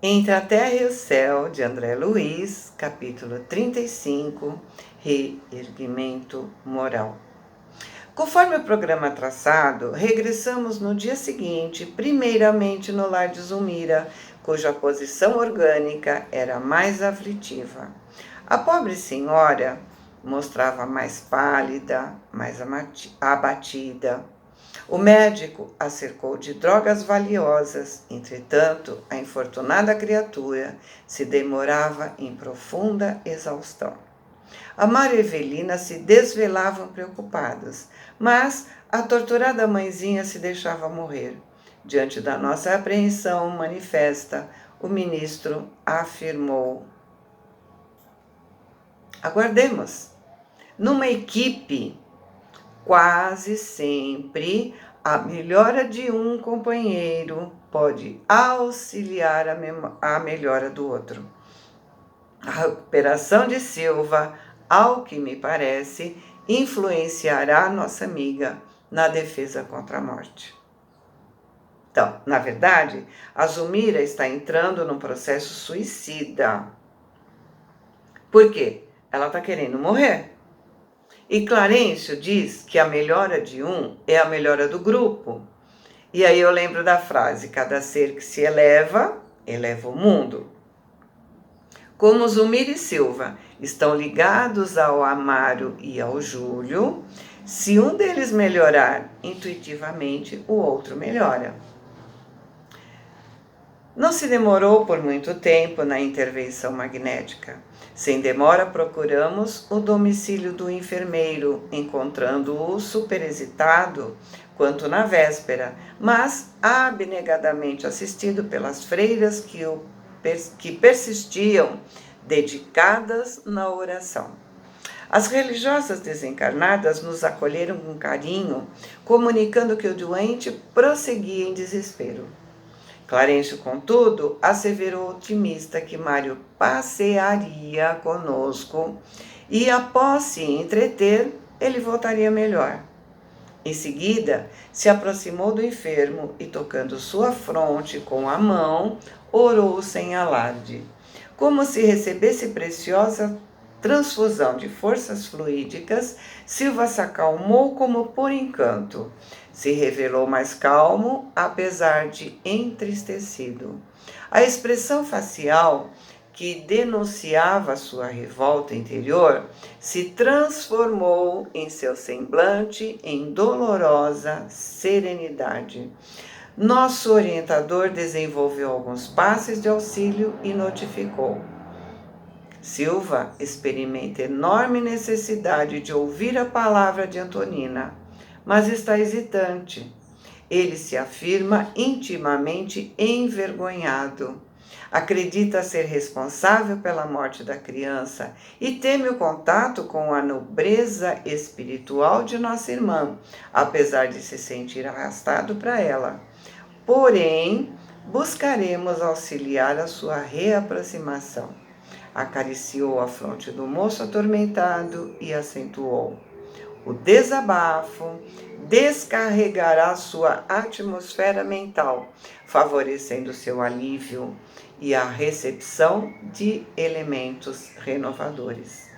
Entre a Terra e o Céu, de André Luiz, capítulo 35, Reerguimento Moral. Conforme o programa traçado, regressamos no dia seguinte, primeiramente no lar de Zulmira, cuja posição orgânica era mais aflitiva. A pobre senhora mostrava mais pálida, mais abatida. O médico a cercou de drogas valiosas, entretanto, a infortunada criatura se demorava em profunda exaustão. A Mário e Evelina se desvelavam preocupadas, mas a torturada mãezinha se deixava morrer. Diante da nossa apreensão manifesta, o ministro afirmou: aguardemos. Numa equipe, quase sempre, a melhora de um companheiro pode auxiliar a melhora do outro. A recuperação de Silva, ao que me parece, influenciará nossa amiga na defesa contra a morte. Então, na verdade, a Zulmira está entrando num processo suicida. Por quê? Ela está querendo morrer. E Clarencio diz que a melhora de um é a melhora do grupo. E aí eu lembro da frase: cada ser que se eleva, eleva o mundo. Como Zulmira e Silva estão ligados ao Amaro e ao Júlio, se um deles melhorar intuitivamente, o outro melhora. Não se demorou por muito tempo na intervenção magnética. Sem demora, procuramos o domicílio do enfermeiro, encontrando-o superexcitado quanto na véspera, mas abnegadamente assistido pelas freiras que persistiam dedicadas na oração. As religiosas desencarnadas nos acolheram com carinho, comunicando que o doente prosseguia em desespero. Clarencio, contudo, asseverou otimista que Mário passearia conosco e, após se entreter, ele voltaria melhor. Em seguida, se aproximou do enfermo e, tocando sua fronte com a mão, orou sem alarde. Como se recebesse preciosa transfusão de forças fluídicas, Silva se acalmou como por encanto. Se revelou mais calmo, apesar de entristecido. A expressão facial, que denunciava sua revolta interior, se transformou em seu semblante em dolorosa serenidade. Nosso orientador desenvolveu alguns passes de auxílio e notificou: Silva experimenta enorme necessidade de ouvir a palavra de Antonina, mas está hesitante. Ele se afirma intimamente envergonhado. Acredita ser responsável pela morte da criança e teme o contato com a nobreza espiritual de nossa irmã, apesar de se sentir arrastado para ela. Porém, buscaremos auxiliar a sua reaproximação. Acariciou a fronte do moço atormentado e acentuou: o desabafo descarregará sua atmosfera mental, favorecendo seu alívio e a recepção de elementos renovadores.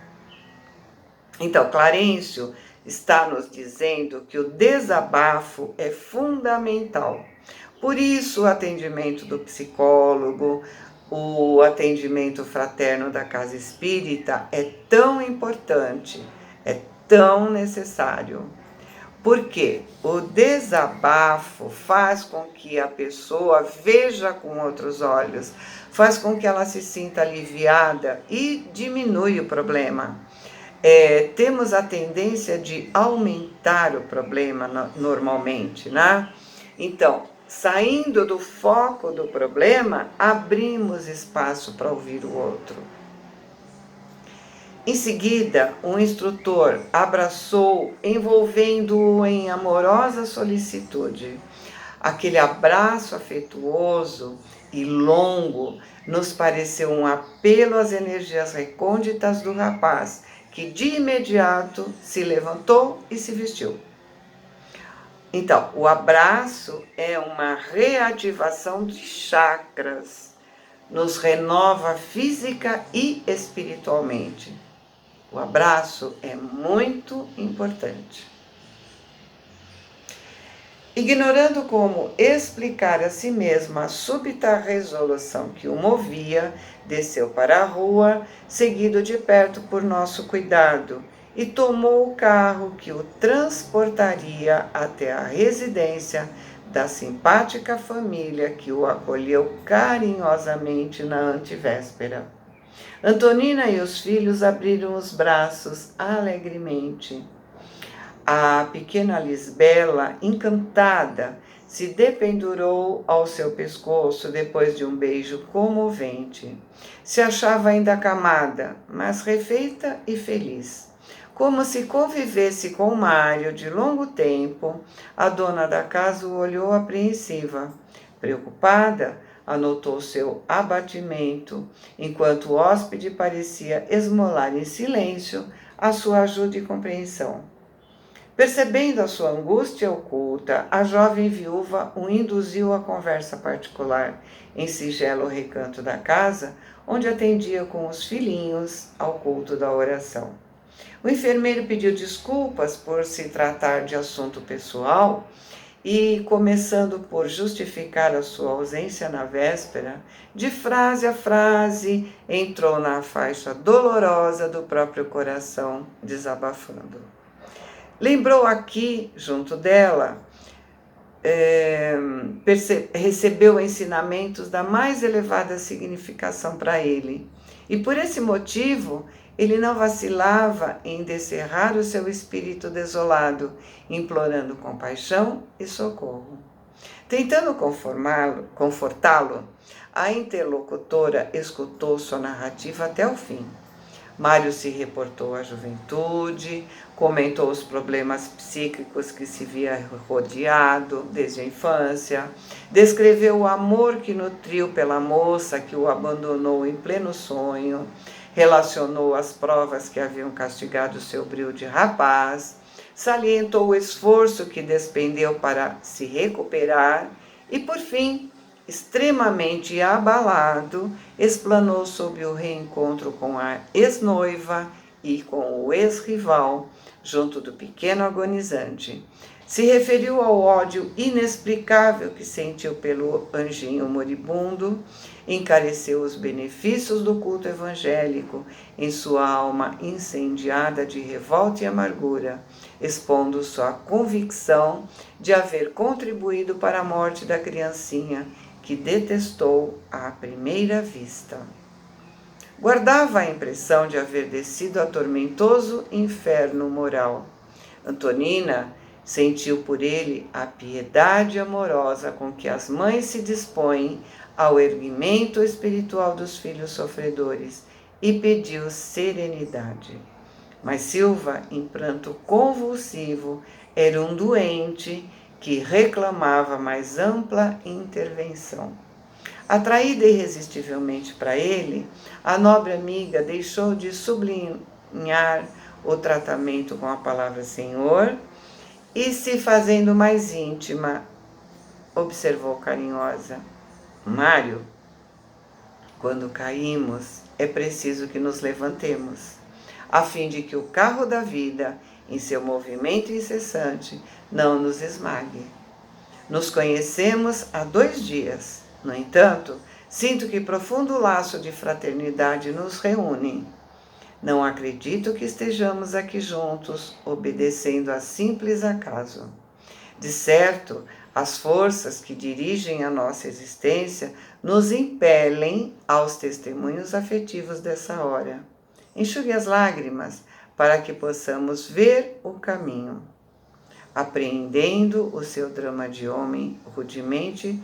Então, Clarencio está nos dizendo que o desabafo é fundamental. Por isso, o atendimento do psicólogo, o atendimento fraterno da casa espírita é tão importante, é tão necessário. Porque o desabafo faz com que a pessoa veja com outros olhos, faz com que ela se sinta aliviada e diminui o problema. Temos a tendência de aumentar o problema normalmente, né? Então, saindo do foco do problema, abrimos espaço para ouvir o outro. Em seguida, o instrutor abraçou, envolvendo-o em amorosa solicitude. Aquele abraço afetuoso e longo nos pareceu um apelo às energias recônditas do rapaz, que de imediato se levantou e se vestiu. Então, o abraço é uma reativação de chakras, nos renova física e espiritualmente. O abraço é muito importante. Ignorando como explicar a si mesma a súbita resolução que o movia, desceu para a rua, seguido de perto por nosso cuidado, e tomou o carro que o transportaria até a residência da simpática família que o acolheu carinhosamente na antevéspera. Antonina e os filhos abriram os braços alegremente. A pequena Lisbela, encantada, se dependurou ao seu pescoço depois de um beijo comovente. Se achava ainda acamada, mas refeita e feliz. Como se convivesse com Mário de longo tempo, a dona da casa o olhou apreensiva. Preocupada, anotou seu abatimento, enquanto o hóspede parecia esmolar em silêncio a sua ajuda e compreensão. Percebendo a sua angústia oculta, a jovem viúva o induziu à conversa particular, em singelo recanto da casa, onde atendia com os filhinhos ao culto da oração. O enfermeiro pediu desculpas por se tratar de assunto pessoal e, começando por justificar a sua ausência na véspera, de frase a frase entrou na faixa dolorosa do próprio coração, desabafando. Lembrou aqui, junto dela, recebeu ensinamentos da mais elevada significação para ele. E por esse motivo, ele não vacilava em descerrar o seu espírito desolado, implorando compaixão e socorro. Tentando confortá-lo, a interlocutora escutou sua narrativa até o fim. Mário se reportou à juventude, comentou os problemas psíquicos que se via rodeado desde a infância, descreveu o amor que nutriu pela moça que o abandonou em pleno sonho, relacionou as provas que haviam castigado seu brio de rapaz, salientou o esforço que despendeu para se recuperar e, por fim, extremamente abalado, explanou sobre o reencontro com a ex-noiva e com o ex-rival, junto do pequeno agonizante. Se referiu ao ódio inexplicável que sentiu pelo anjinho moribundo, encareceu os benefícios do culto evangélico em sua alma incendiada de revolta e amargura, expondo sua convicção de haver contribuído para a morte da criancinha que detestou à primeira vista. Guardava a impressão de haver descido a tormentoso inferno moral. Antonina sentiu por ele a piedade amorosa com que as mães se dispõem ao erguimento espiritual dos filhos sofredores e pediu serenidade. Mas Silva, em pranto convulsivo, era um doente que reclamava mais ampla intervenção. Atraída irresistivelmente para ele, a nobre amiga deixou de sublinhar o tratamento com a palavra Senhor e, se fazendo mais íntima, observou carinhosa: Mário, quando caímos, é preciso que nos levantemos, a fim de que o carro da vida, em seu movimento incessante, não nos esmague. Nos conhecemos há 2 dias. No entanto, sinto que profundo laço de fraternidade nos reúne. Não acredito que estejamos aqui juntos, obedecendo a simples acaso. De certo, as forças que dirigem a nossa existência nos impelem aos testemunhos afetivos dessa hora. Enxugue as lágrimas para que possamos ver o caminho. Apreendendo o seu drama de homem rudemente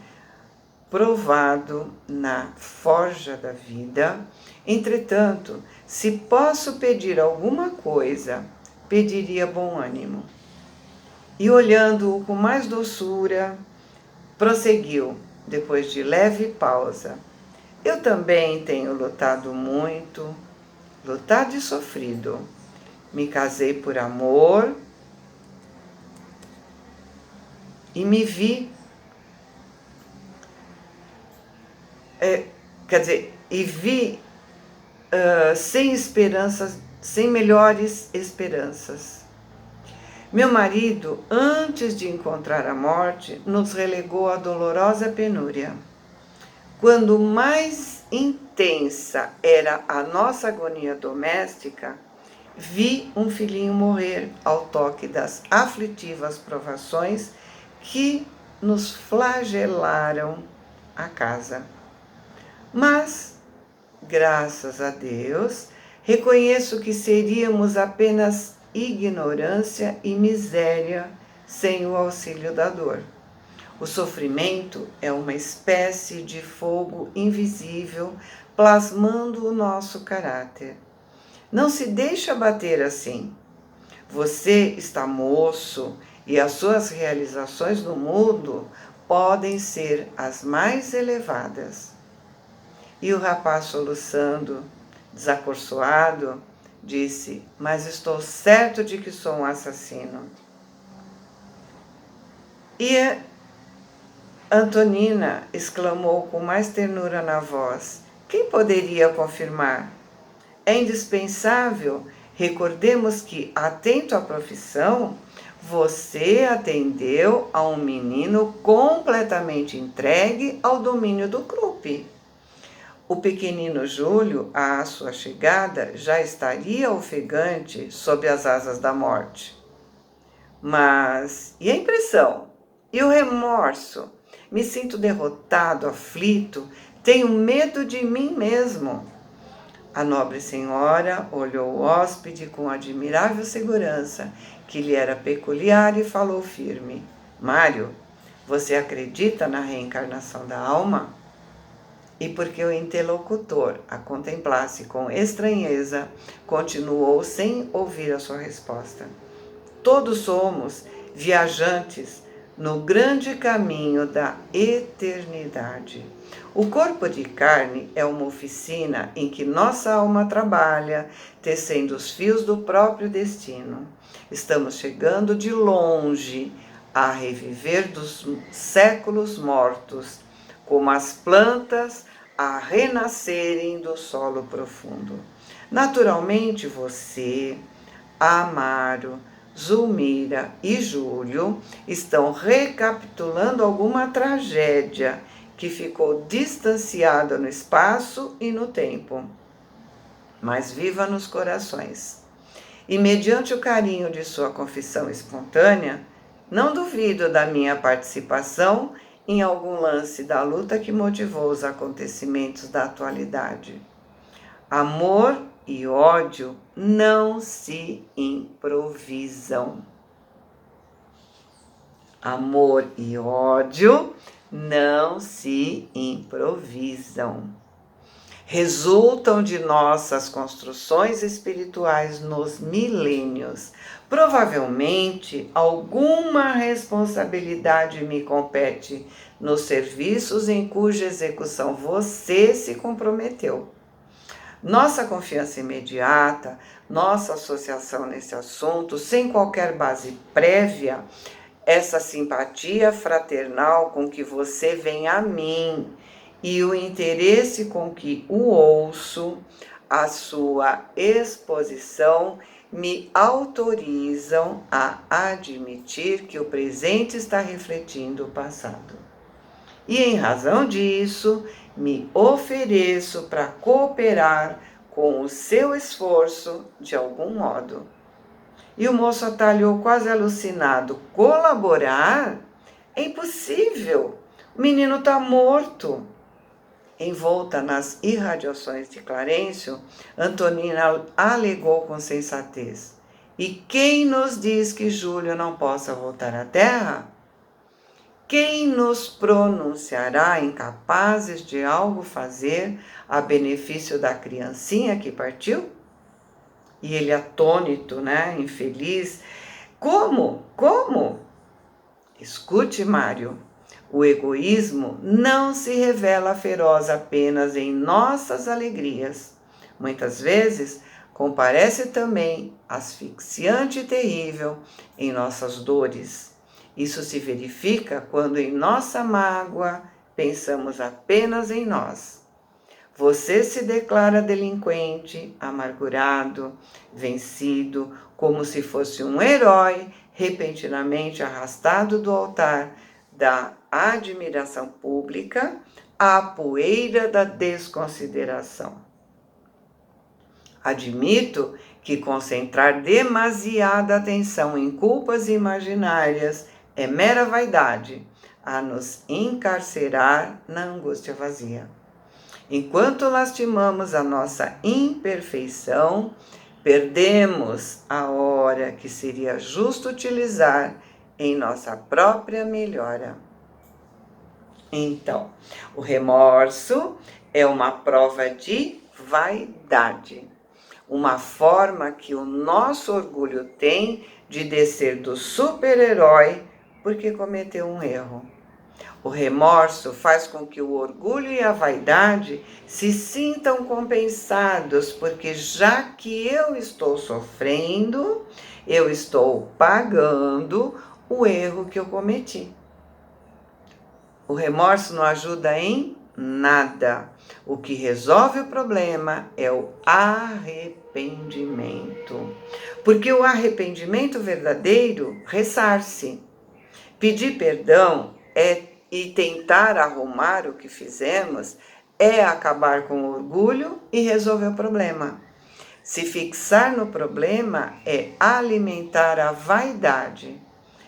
provado na forja da vida. Entretanto, se posso pedir alguma coisa, pediria bom ânimo. E olhando-o com mais doçura, prosseguiu, depois de leve pausa: eu também tenho lutado muito, lutado e sofrido. Me casei por amor e me vi quer dizer, e vi sem esperanças, sem melhores esperanças. Meu marido, antes de encontrar a morte, nos relegou à dolorosa penúria. Quando mais intensa era a nossa agonia doméstica, vi um filhinho morrer ao toque das aflitivas provações que nos flagelaram a casa. Mas, graças a Deus, reconheço que seríamos apenas ignorância e miséria sem o auxílio da dor. O sofrimento é uma espécie de fogo invisível plasmando o nosso caráter. Não se deixe abater assim. Você está moço e as suas realizações no mundo podem ser as mais elevadas. E o rapaz, soluçando, desacorçoado, disse: mas estou certo de que sou um assassino. E Antonina exclamou com mais ternura na voz: quem poderia confirmar? É indispensável, recordemos que, atento à profissão, você atendeu a um menino completamente entregue ao domínio do Krupp. O pequenino Júlio, à sua chegada, já estaria ofegante sob as asas da morte. Mas e a impressão? E o remorso? Me sinto derrotado, aflito, tenho medo de mim mesmo. A nobre senhora olhou o hóspede com admirável segurança, que lhe era peculiar, e falou firme: Mário, você acredita na reencarnação da alma? E porque o interlocutor a contemplasse com estranheza, continuou sem ouvir a sua resposta. Todos somos viajantes no grande caminho da eternidade. O corpo de carne é uma oficina em que nossa alma trabalha, tecendo os fios do próprio destino. Estamos chegando de longe a reviver dos séculos mortos, como as plantas a renascerem do solo profundo. Naturalmente, você, Amaro, Zulmira e Júlio estão recapitulando alguma tragédia que ficou distanciada no espaço e no tempo, mas viva nos corações. E mediante o carinho de sua confissão espontânea, não duvido da minha participação em algum lance da luta que motivou os acontecimentos da atualidade. Amor e ódio não se improvisam. Amor e ódio não se improvisam. Resultam de nossas construções espirituais nos milênios. Provavelmente, alguma responsabilidade me compete nos serviços em cuja execução você se comprometeu. Nossa confiança imediata, nossa associação nesse assunto, sem qualquer base prévia, essa simpatia fraternal com que você vem a mim e o interesse com que o ouço, a sua exposição, me autorizam a admitir que o presente está refletindo o passado. E em razão disso, me ofereço para cooperar com o seu esforço de algum modo. E o moço atalhou quase alucinado. Colaborar? É impossível. O menino está morto. Envolta nas irradiações de Clarencio, Antonina alegou com sensatez. E quem nos diz que Júlio não possa voltar à Terra? Quem nos pronunciará incapazes de algo fazer a benefício da criancinha que partiu? E ele atônito, infeliz. Como? Como? Escute, Mário. O egoísmo não se revela feroz apenas em nossas alegrias. Muitas vezes comparece também asfixiante e terrível em nossas dores. Isso se verifica quando em nossa mágoa pensamos apenas em nós. Você se declara delinquente, amargurado, vencido, como se fosse um herói repentinamente arrastado do altar da admiração pública à poeira da desconsideração. Admito que concentrar demasiada atenção em culpas imaginárias é mera vaidade, a nos encarcerar na angústia vazia. Enquanto lastimamos a nossa imperfeição, perdemos a hora que seria justo utilizar em nossa própria melhora. Então, o remorso é uma prova de vaidade, uma forma que o nosso orgulho tem de descer do super-herói porque cometeu um erro. O remorso faz com que o orgulho e a vaidade se sintam compensados, porque já que eu estou sofrendo, eu estou pagando o erro que eu cometi. O remorso não ajuda em nada. O que resolve o problema é o arrependimento. Porque o arrependimento verdadeiro ressarce. Pedir perdão e tentar arrumar o que fizemos é acabar com o orgulho e resolver o problema. Se fixar no problema é alimentar a vaidade.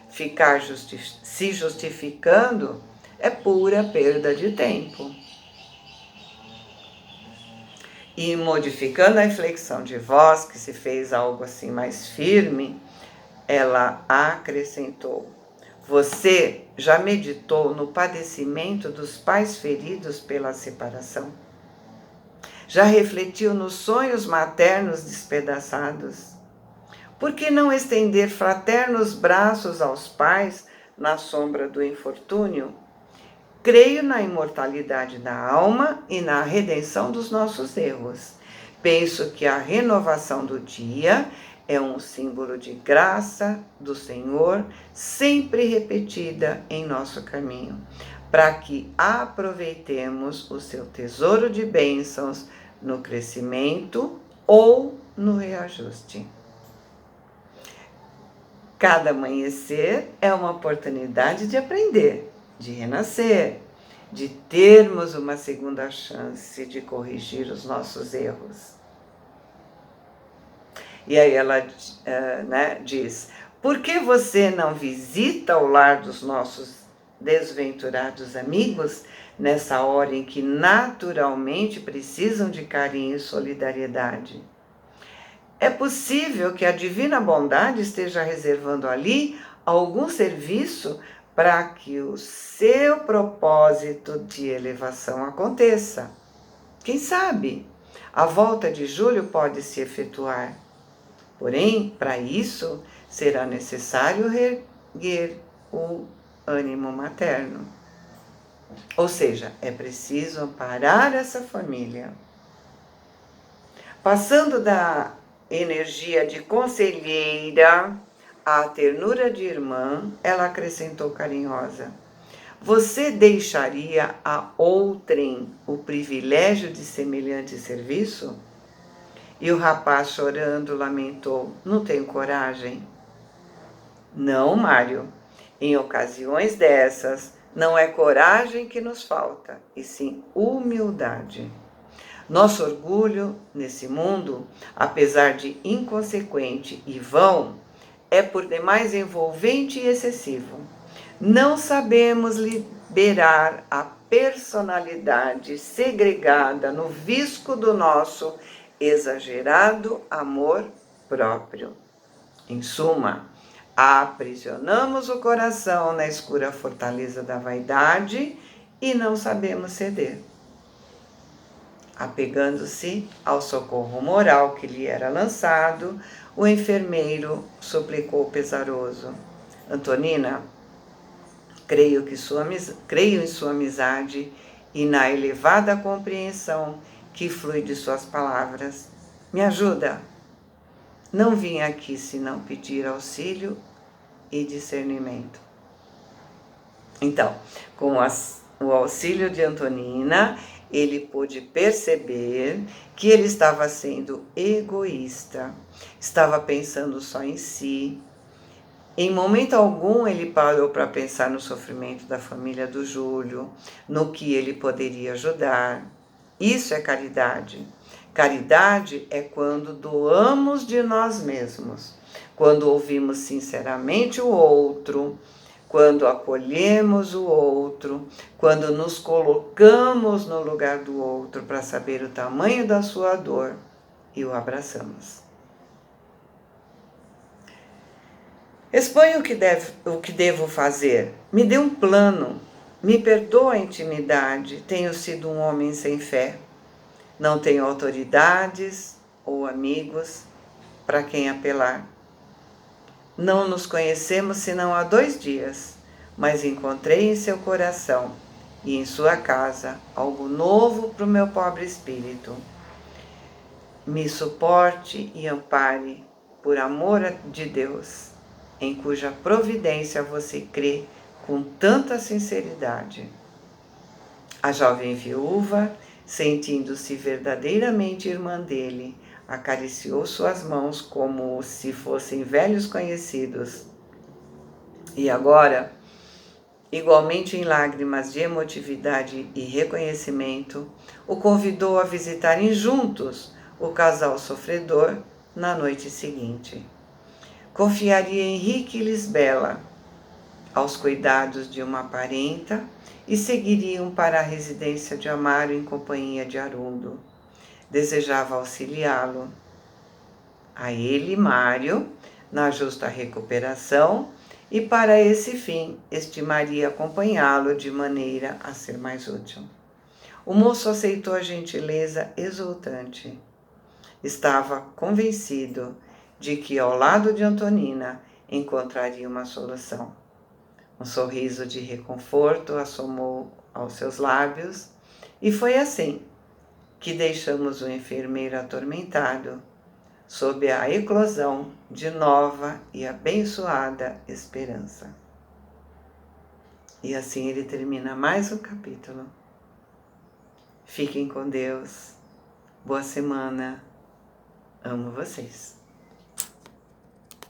Ficar se justificando é pura perda de tempo. E modificando a inflexão de voz, que se fez algo assim mais firme, ela acrescentou: você já meditou no padecimento dos pais feridos pela separação? Já refletiu nos sonhos maternos despedaçados? Por que não estender fraternos braços aos pais na sombra do infortúnio? Creio na imortalidade da alma e na redenção dos nossos erros. Penso que a renovação do dia é um símbolo de graça do Senhor, sempre repetida em nosso caminho, para que aproveitemos o seu tesouro de bênçãos no crescimento ou no reajuste. Cada amanhecer é uma oportunidade de aprender, de renascer, de termos uma segunda chance de corrigir os nossos erros. E aí ela diz: por que você não visita o lar dos nossos desventurados amigos nessa hora em que naturalmente precisam de carinho e solidariedade? É possível que a divina bondade esteja reservando ali algum serviço para que o seu propósito de elevação aconteça. Quem sabe? A volta de julho pode se efetuar. Porém, para isso, será necessário reerguer o ânimo materno. Ou seja, é preciso amparar essa família. Passando da energia de conselheira à ternura de irmã, ela acrescentou carinhosa: você deixaria a outrem o privilégio de semelhante serviço? E o rapaz, chorando, lamentou: não tenho coragem. Não, Mário. Em ocasiões dessas, não é coragem que nos falta, e sim humildade. Nosso orgulho nesse mundo, apesar de inconsequente e vão, é por demais envolvente e excessivo. Não sabemos liberar a personalidade segregada no visco do nosso exagerado amor próprio. Em suma, aprisionamos o coração na escura fortaleza da vaidade e não sabemos ceder. Apegando-se ao socorro moral que lhe era lançado, o enfermeiro suplicou pesaroso: Antonina, creio em sua amizade e na elevada compreensão que flui de suas palavras. Me ajuda. Não vim aqui senão pedir auxílio e discernimento. Então, com o auxílio de Antonina, ele pôde perceber que ele estava sendo egoísta, estava pensando só em si. Em momento algum ele parou para pensar no sofrimento da família do Júlio, no que ele poderia ajudar. Isso é caridade. Caridade é quando doamos de nós mesmos, quando ouvimos sinceramente o outro, quando acolhemos o outro, quando nos colocamos no lugar do outro para saber o tamanho da sua dor e o abraçamos. Exponha o que devo fazer. Me dê um plano. Me perdoa a intimidade. Tenho sido um homem sem fé. Não tenho autoridades ou amigos para quem apelar. Não nos conhecemos senão há 2 dias, mas encontrei em seu coração e em sua casa algo novo para o meu pobre espírito. Me suporte e ampare, por amor de Deus, em cuja providência você crê com tanta sinceridade. A jovem viúva, sentindo-se verdadeiramente irmã dele, acariciou suas mãos como se fossem velhos conhecidos. E agora, igualmente em lágrimas de emotividade e reconhecimento, o convidou a visitarem juntos o casal sofredor na noite seguinte. Confiaria Henrique e Lisbela aos cuidados de uma parenta e seguiriam para a residência de Amaro em companhia de Haroldo. Desejava auxiliá-lo, a ele, Mário, na justa recuperação, e para esse fim estimaria acompanhá-lo de maneira a ser mais útil. O moço aceitou a gentileza exultante. Estava convencido de que ao lado de Antonina encontraria uma solução. Um sorriso de reconforto assomou aos seus lábios, e foi assim que deixamos o enfermeiro atormentado sob a eclosão de nova e abençoada esperança. E assim ele termina mais um capítulo. Fiquem com Deus. Boa semana. Amo vocês.